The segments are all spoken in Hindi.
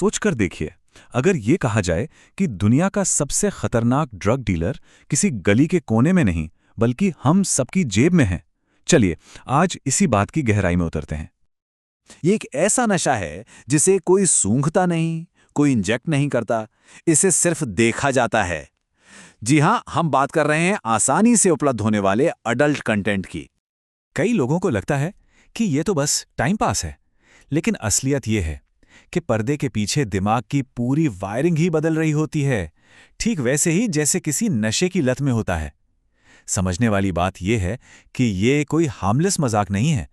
सोचकर देखिए, अगर ये कहा जाए कि दुनिया का सबसे खतरनाक ड्रग डीलर किसी गली के कोने में नहीं बल्कि हम सबकी जेब में है। चलिए आज इसी बात की गहराई में उतरते हैं। ये एक ऐसा नशा है जिसे कोई सूंघता नहीं, कोई इंजेक्ट नहीं करता, इसे सिर्फ देखा जाता है। जी हां, हम बात कर रहे हैं आसानी से उपलब्ध होने वाले अडल्ट कंटेंट की। कई लोगों को लगता है कि ये तो बस टाइम पास है, लेकिन असलियत ये है कि पर्दे के पीछे दिमाग की पूरी वायरिंग ही बदल रही होती है, ठीक वैसे ही जैसे किसी नशे की लत में होता है। समझने वाली बात यह है कि ये कोई हार्मलेस मजाक नहीं है।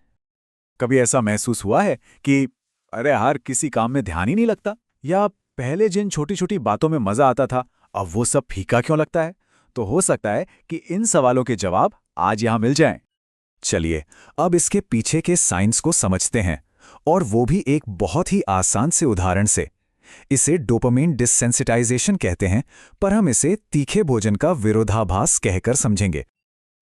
कभी ऐसा महसूस हुआ है कि अरे यार, किसी काम में ध्यान ही नहीं लगता, या पहले जिन छोटी छोटी बातों में मजा आता था अब वो सब फीका क्यों लगता है? तो हो सकता है कि इन सवालों के जवाब आज यहां मिल जाएं। चलिए अब इसके पीछे के साइंस को समझते हैं, और वो भी एक बहुत ही आसान से उदाहरण से। इसे डोपामाइन डिसेंसिटाइजेशन कहते हैं, पर हम इसे तीखे भोजन का विरोधाभास कहकर समझेंगे।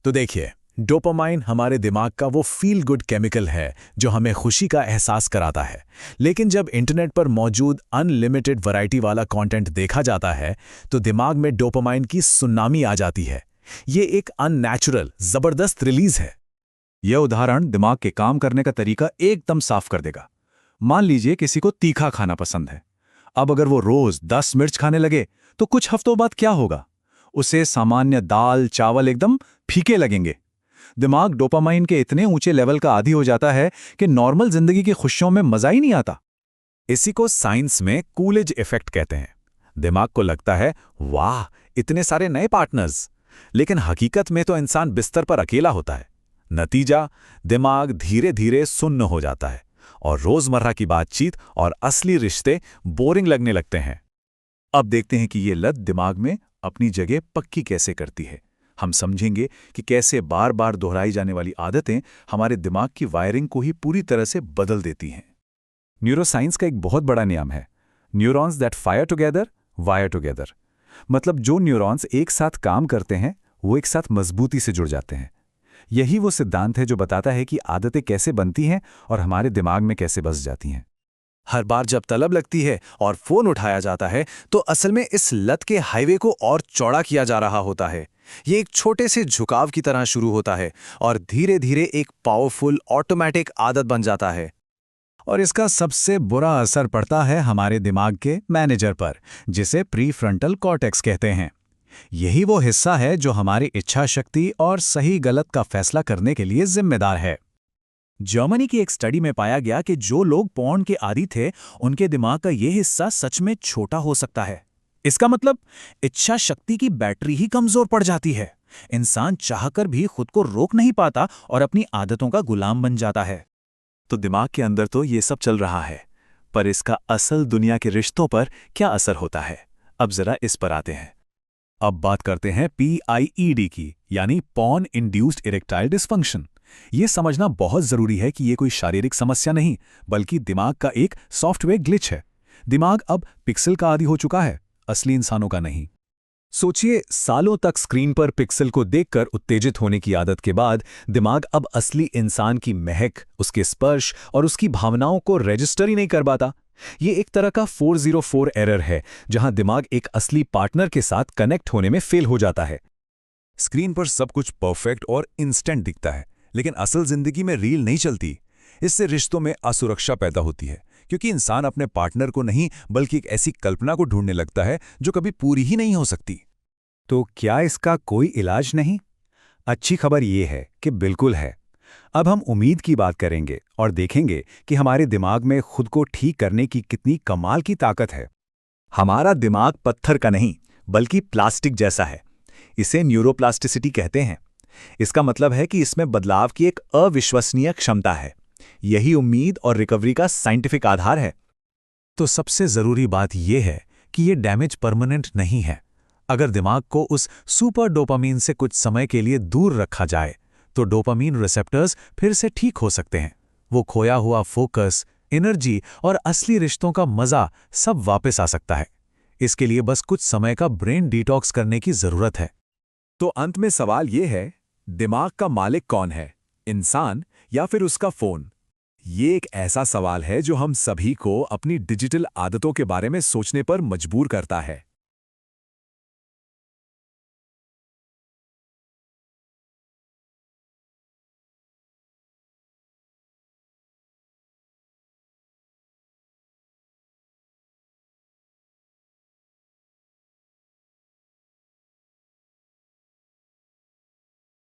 तो देखिए, डोपामाइन हमारे दिमाग का वो फील गुड केमिकल है जो हमें खुशी का एहसास कराता है। लेकिन जब इंटरनेट पर मौजूद अनलिमिटेड वैरायटी वाला कंटेंट देखा जाता है तो दिमाग में डोपामाइन की सुनामी आ जाती है। ये एक अननेचुरल, जबरदस्त रिलीज है। यह उदाहरण दिमाग के काम करने का तरीका एकदम साफ कर देगा। मान लीजिए किसी को तीखा खाना पसंद है। अब अगर वो रोज 10 मिर्च खाने लगे तो कुछ हफ्तों बाद क्या होगा? उसे सामान्य दाल चावल एकदम फीके लगेंगे। दिमाग डोपामाइन के इतने ऊंचे लेवल का आदी हो जाता है कि नॉर्मल जिंदगी की खुशियों में मजा ही नहीं आता। इसी को साइंस में कूलेज इफेक्ट कहते हैं। दिमाग को लगता है वाह, इतने सारे नए पार्टनर्स, लेकिन हकीकत में तो इंसान बिस्तर पर अकेला होता है। नतीजा, दिमाग धीरे धीरे सुन्न हो जाता है और रोजमर्रा की बातचीत और असली रिश्ते बोरिंग लगने लगते हैं। अब देखते हैं कि ये लत दिमाग में अपनी जगह पक्की कैसे करती है। हम समझेंगे कि कैसे बार बार दोहराई जाने वाली आदतें हमारे दिमाग की वायरिंग को ही पूरी तरह से बदल देती हैं। न्यूरोसाइंस का एक बहुत बड़ा नियम है, neurons that fire together wire together. मतलब जो न्यूरॉन्स एक साथ काम करते हैं वो एक साथ मजबूती से जुड़ जाते हैं। यही वो सिद्धांत है जो बताता है कि आदतें कैसे बनती हैं और हमारे दिमाग में कैसे बस जाती हैं। हर बार जब तलब लगती है और फोन उठाया जाता है तो असल में इस लत के हाईवे को और चौड़ा किया जा रहा होता है। ये एक छोटे से झुकाव की तरह शुरू होता है और धीरे धीरे एक पावरफुल ऑटोमेटिक आदत बन जाता है। और इसका सबसे बुरा असर पड़ता है हमारे दिमाग के मैनेजर पर, जिसे प्रीफ्रंटल कॉर्टेक्स कहते हैं। यही वो हिस्सा है जो हमारी इच्छा शक्ति और सही गलत का फैसला करने के लिए जिम्मेदार है। जर्मनी की एक स्टडी में पाया गया कि जो लोग पॉर्न के आदी थे उनके दिमाग का यह हिस्सा सच में छोटा हो सकता है। इसका मतलब इच्छा शक्ति की बैटरी ही कमजोर पड़ जाती है। इंसान चाहकर भी खुद को रोक नहीं पाता और अपनी आदतों का गुलाम बन जाता है। तो दिमाग के अंदर तो ये सब चल रहा है, पर इसका असल दुनिया के रिश्तों पर क्या असर होता है? अब जरा इस पर आते हैं। अब बात करते हैं PIED की, यानी पॉर्न इंड्यूस्ड इरेक्टाइल डिसफंक्शन। ये समझना बहुत जरूरी है कि ये कोई शारीरिक समस्या नहीं, बल्कि दिमाग का एक सॉफ्टवेयर ग्लिच है। दिमाग अब पिक्सल का आदी हो चुका है, असली इंसानों का नहीं। सोचिए, सालों तक स्क्रीन पर पिक्सल को देखकर उत्तेजित होने की आदत के बाद दिमाग अब असली इंसान की महक, उसके स्पर्श और उसकी भावनाओं को रजिस्टर ही नहीं कर पाता। ये एक तरह का 404 एरर है, जहां दिमाग एक असली पार्टनर के साथ कनेक्ट होने में फेल हो जाता है। स्क्रीन पर सब कुछ परफेक्ट और इंस्टेंट दिखता है, लेकिन असल जिंदगी में रील नहीं चलती। इससे रिश्तों में असुरक्षा पैदा होती है, क्योंकि इंसान अपने पार्टनर को नहीं बल्कि एक ऐसी कल्पना को ढूंढने लगता है जो कभी पूरी ही नहीं हो सकती। तो क्या इसका कोई इलाज नहीं? अच्छी खबर यह है कि बिल्कुल है। अब हम उम्मीद की बात करेंगे और देखेंगे कि हमारे दिमाग में खुद को ठीक करने की कितनी कमाल की ताकत है। हमारा दिमाग पत्थर का नहीं बल्कि प्लास्टिक जैसा है। इसे न्यूरोप्लास्टिसिटी कहते हैं। इसका मतलब है कि इसमें बदलाव की एक अविश्वसनीय क्षमता है। यही उम्मीद और रिकवरी का साइंटिफिक आधार है। तो सबसे जरूरी बात यह है कि यह डैमेज परमानेंट नहीं है। अगर दिमाग को उस सुपर डोपामीन से कुछ समय के लिए दूर रखा जाए तो डोपामीन रिसेप्टर्स फिर से ठीक हो सकते हैं। वो खोया हुआ फोकस, एनर्जी और असली रिश्तों का मजा सब वापस आ सकता है। इसके लिए बस कुछ समय का ब्रेन डिटॉक्स करने की जरूरत है। तो अंत में सवाल यह है, दिमाग का मालिक कौन है, इंसान या फिर उसका फोन? ये एक ऐसा सवाल है जो हम सभी को अपनी डिजिटल आदतों के बारे में सोचने पर मजबूर करता है।